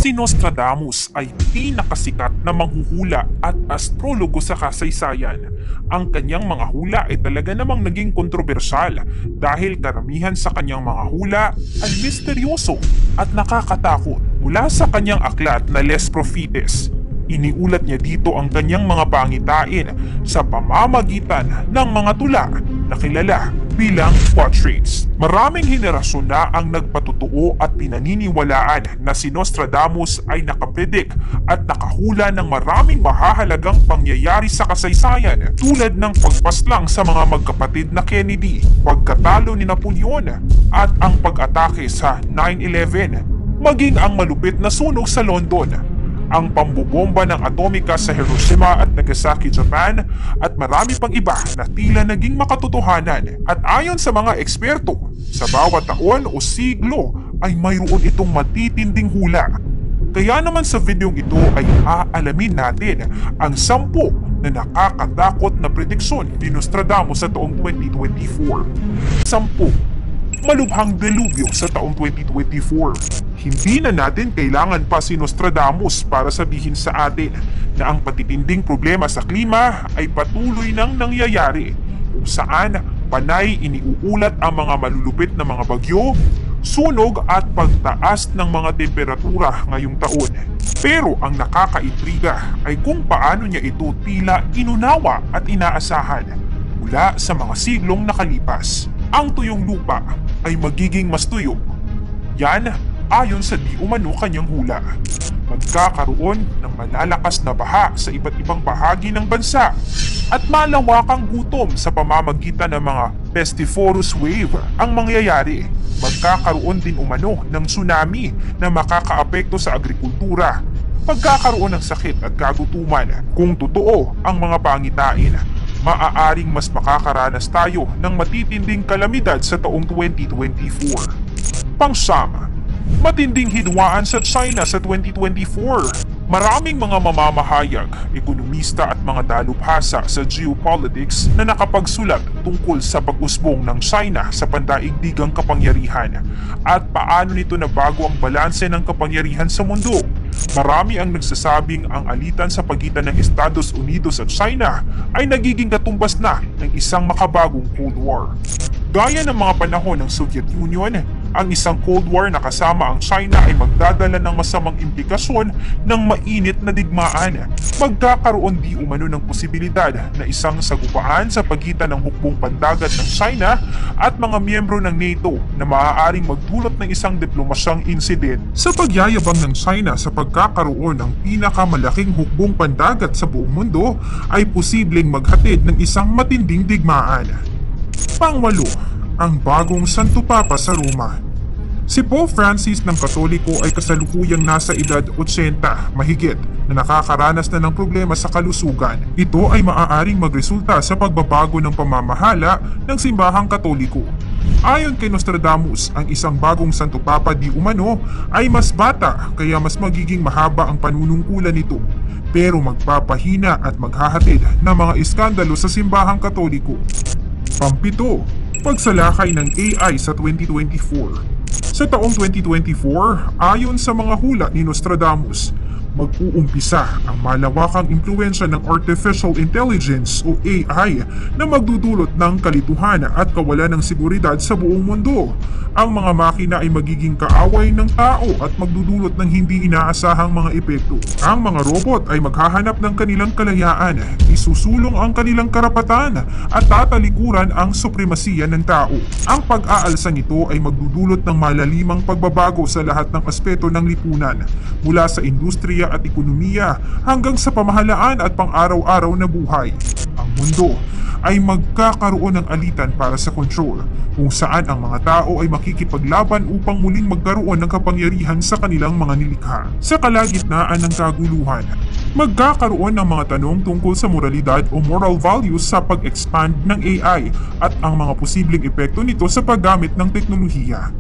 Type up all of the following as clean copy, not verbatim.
Si Nostradamus ay pinakasikat na manghuhula at astrologo sa kasaysayan. Ang kanyang mga hula ay talaga namang naging kontrobersyal dahil karamihan sa kanyang mga hula ay misteryoso at nakakatakot. Mula sa kanyang aklat na Les Prophetes, iniulat niya dito ang kanyang mga pangitain sa pamamagitan ng mga tula na kilala bilang portraits. Maraming henerasyon na ang nagpatutuo at pinaniniwalaan na si Nostradamus ay nakapredik at nakahula ng maraming mahahalagang pangyayari sa kasaysayan tulad ng pagpaslang sa mga magkapatid na Kennedy, pagkatalo ni Napoleon at ang pag-atake sa 9/11, maging ang malupit na sunog sa London, ang pambobomba ng atomika sa Hiroshima at Nagasaki, Japan, at marami pang iba na tila naging makatotohanan. At ayon sa mga eksperto, sa bawat taon o siglo ay mayroon itong matitinding hula. Kaya naman sa videong ito ay aalamin natin ang 10 na nakakatakot na prediksyon ni Nostradamus sa taong 2024. 10 malubhang delubyo sa taong 2024. Hindi na natin kailangan pa si Nostradamus para sabihin sa atin na ang patitinding problema sa klima ay patuloy nang nangyayari, kung saan panay iniuulat ang mga malulupit na mga bagyo, sunog at pagtaas ng mga temperatura ngayong taon. Pero ang nakakaintriga ay kung paano niya ito tila inunawa at inaasahan mula sa mga siglong nakalipas. Ang tuyong lupa ay magiging mas tuyo. Yan ayon sa di umano kanyang hula. Magkakaroon ng malalakas na baha sa iba't ibang bahagi ng bansa at malawakang gutom sa pamamagitan ng mga pestiferous wave ang mangyayari. Magkakaroon din umano ng tsunami na makakaapekto sa agrikultura. Pagkakaroon ng sakit at kagutuman. Kung totoo ang mga pangitain, maaaring mas makakaranas tayo ng matitinding kalamidad sa taong 2024. Pang-siyam, matinding hidwaan sa China sa 2024. Maraming mga mamamahayag, ekonomista at mga dalubhasa sa geopolitics na nakapagsulat tungkol sa pag-usbong ng China sa pandaigdigang kapangyarihan at paano nito nabago ang balanse ng kapangyarihan sa mundo. Marami ang nagsasabing ang alitan sa pagitan ng Estados Unidos at China ay nagiging katumbas na ng isang makabagong Cold War. Gaya ng mga panahon ng Soviet Union, ang isang Cold War na kasama ang China ay magdadala ng masamang implikasyon ng mainit na digmaan. Magkakaroon di umano ng posibilidad na isang sagupaan sa pagitan ng hukbong pandagat ng China at mga miyembro ng NATO na maaaring magdulot ng isang diplomasyang insident sa pagyayabang ng China sa pagkakaroon ng pinakamalaking hukbong pandagat sa buong mundo ay posibleng maghatid ng isang matinding digmaan. Pang-8, ang bagong Santo Papa sa Roma. Si Pope Francis ng Katoliko ay kasalukuyang nasa edad 80 mahigit na nakakaranas na ng problema sa kalusugan. Ito ay maaaring magresulta sa pagbabago ng pamamahala ng simbahang Katoliko. Ayon kay Nostradamus, ang isang bagong Santo Papa di umano ay mas bata kaya mas magiging mahaba ang panunungkulan nito, pero magpapahina at maghahatid ng mga iskandalo sa simbahang Katoliko. Pang-7, pagsalakay ng AI sa 2024. Sa taong 2024, ayon sa mga hula ni Nostradamus, mag-uumpisa ang malawakang impluwensya ng Artificial Intelligence o AI na magdudulot ng kalituhan at kawalan ng seguridad sa buong mundo. Ang mga makina ay magiging kaaway ng tao at magdudulot ng hindi inaasahang mga epekto. Ang mga robot ay maghahanap ng kanilang kalayaan, isusulong ang kanilang karapatan at tatalikuran ang supremasiya ng tao. Ang pag-aalsa nito ay magdudulot ng malalimang pagbabago sa lahat ng aspeto ng lipunan, mula sa industriya at ekonomiya hanggang sa pamahalaan at pang-araw-araw na buhay. Ang mundo ay magkakaroon ng alitan para sa control, kung saan ang mga tao ay makikipaglaban upang muling magkaroon ng kapangyarihan sa kanilang mga nilikha. Sa kalagitnaan ng kaguluhan, magkakaroon ng mga tanong tungkol sa moralidad o moral values sa pag-expand ng AI at ang mga posibleng epekto nito sa paggamit ng teknolohiya.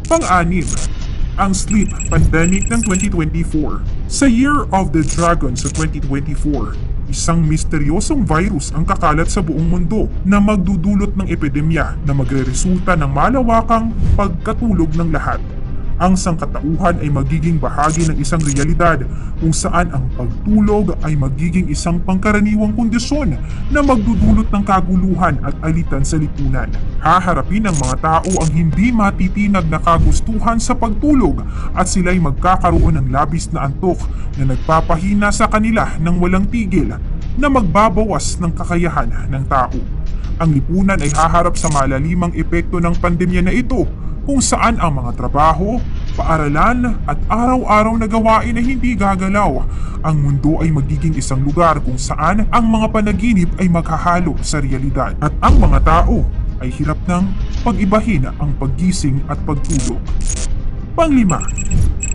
Pang-6, ang sleep pandemic ng 2024. Sa Year of the Dragon sa 2024, isang misteryosong virus ang kakalat sa buong mundo na magdudulot ng epidemya na magreresulta ng malawakang pagkatulog ng lahat. Ang sangkatauhan ay magiging bahagi ng isang realidad kung saan ang pagtulog ay magiging isang pangkaraniwang kondisyon na magdudulot ng kaguluhan at alitan sa lipunan. Haharapin ng mga tao ang hindi matitinag na kagustuhan sa pagtulog at sila'y magkakaroon ng labis na antok na nagpapahina sa kanila ng walang tigil na magbabawas ng kakayahan ng tao. Ang lipunan ay haharap sa malalimang epekto ng pandemya na ito kung saan ang mga trabaho, paaralan at araw-araw na gawain ay hindi gagalaw. Ang mundo ay magiging isang lugar kung saan ang mga panaginip ay maghahalo sa realidad at ang mga tao ay hirap ng pag-ibahin ang paggising at pagtulog. Panglima,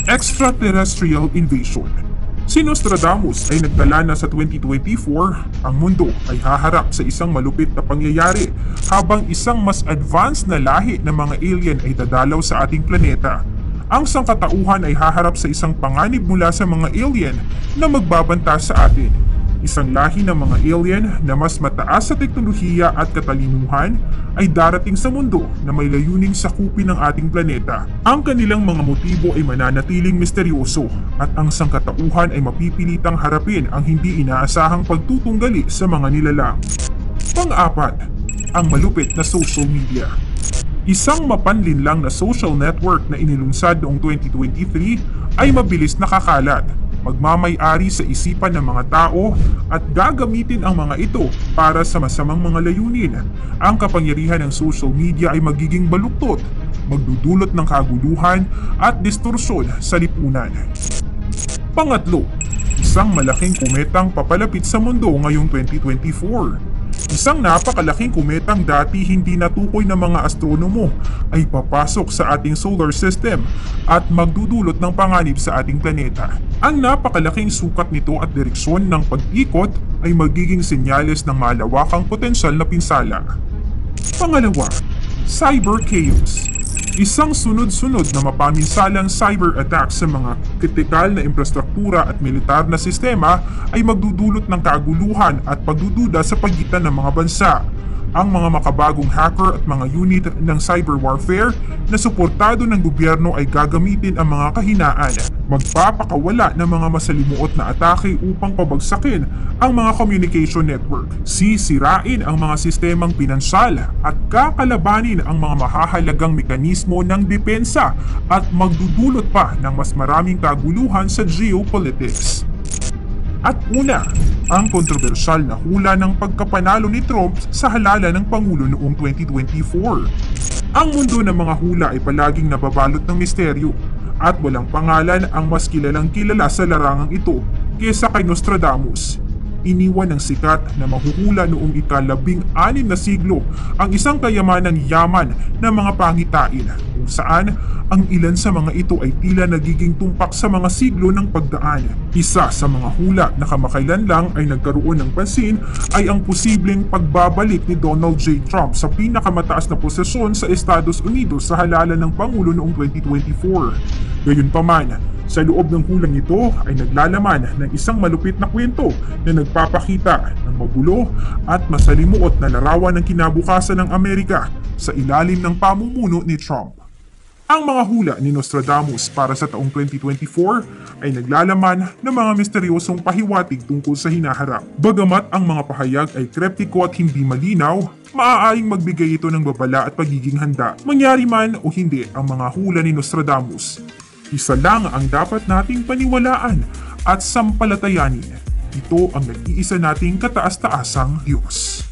extraterrestrial invasion. Si Nostradamus ay nagtala na sa 2024, ang mundo ay haharap sa isang malupit na pangyayari habang isang mas advanced na lahi ng mga alien ay dadalaw sa ating planeta. Ang sangkatauhan ay haharap sa isang panganib mula sa mga alien na magbabanta sa atin. Isang lahi ng mga alien na mas mataas sa teknolohiya at katalinuhan ay darating sa mundo na may layuning sakupin ng ating planeta. Ang kanilang mga motibo ay mananatiling misteryoso at ang sangkatauhan ay mapipilitang harapin ang hindi inaasahang pagtutunggali sa mga nilalang. Pang-apat, ang malupit na social media. Isang mapanlinlang na social network na inilunsad noong 2023 ay mabilis nakakalat, magmamay-ari sa isipan ng mga tao at gagamitin ang mga ito para sa masamang mga layunin. Ang kapangyarihan ng social media ay magiging baluktot, magdudulot ng kaguluhan at distorsyon sa lipunan. Pangatlo, isang malaking kometang papalapit sa mundo ngayong 2024. Isang napakalaking kometang dati hindi natukoy ng mga astronomo ay papasok sa ating solar system at magdudulot ng panganib sa ating planeta. Ang napakalaking sukat nito at direksyon ng pag-ikot ay magiging senyales ng malawakang potensyal na pinsala. Pangalawa, cyber chaos. Isang sunod-sunod na mapaminsalang cyber attack sa mga kritikal na infrastruktura at militar na sistema ay magdudulot ng kaguluhan at pagdududa sa pagitan ng mga bansa. Ang mga makabagong hacker at mga unit ng cyber warfare na suportado ng gobyerno ay gagamitin ang mga kahinaan, magpapakawala ng mga masalimuot na atake upang pabagsakin ang mga communication network, sisirain ang mga sistemang pinansyal at kakalabanin ang mga mahahalagang mekanismo ng depensa at magdudulot pa ng mas maraming kaguluhan sa geopolitics. At una, ang kontrobersyal na hula ng pagkapanalo ni Trump sa halalan ng Pangulo noong 2024. Ang mundo ng mga hula ay palaging nababalot ng misteryo at walang pangalan ang mas kilalang kilala sa larangang ito kesa kay Nostradamus. Iniwan ng sikat na mahuhula noong ika-16 na siglo ang isang kayamanang yaman ng mga pangitain kung saan ang ilan sa mga ito ay tila nagiging tumpak sa mga siglo ng pagdaan. Isa sa mga hula na kamakailan lang ay nagkaroon ng pansin ay ang posibleng pagbabalik ni Donald J. Trump sa pinakamataas na posisyon sa Estados Unidos sa halalan ng Pangulo noong 2024. Gayunpaman, sa loob ng hulang ito ay naglalaman ng isang malupit na kwento na nagpapakita ng magulo at masalimuot na larawan ng kinabukasan ng Amerika sa ilalim ng pamumuno ni Trump. Ang mga hula ni Nostradamus para sa taong 2024 ay naglalaman ng mga misteryosong pahiwatig tungkol sa hinaharap. Bagamat ang mga pahayag ay kreptiko at hindi malinaw, maaaring magbigay ito ng babala at pagiging handa. Mangyari man o hindi ang mga hula ni Nostradamus, isa lang ang dapat nating paniwalaan at sampalatayanin. Ito ang nag-iisa nating kataas-taasang Diyos.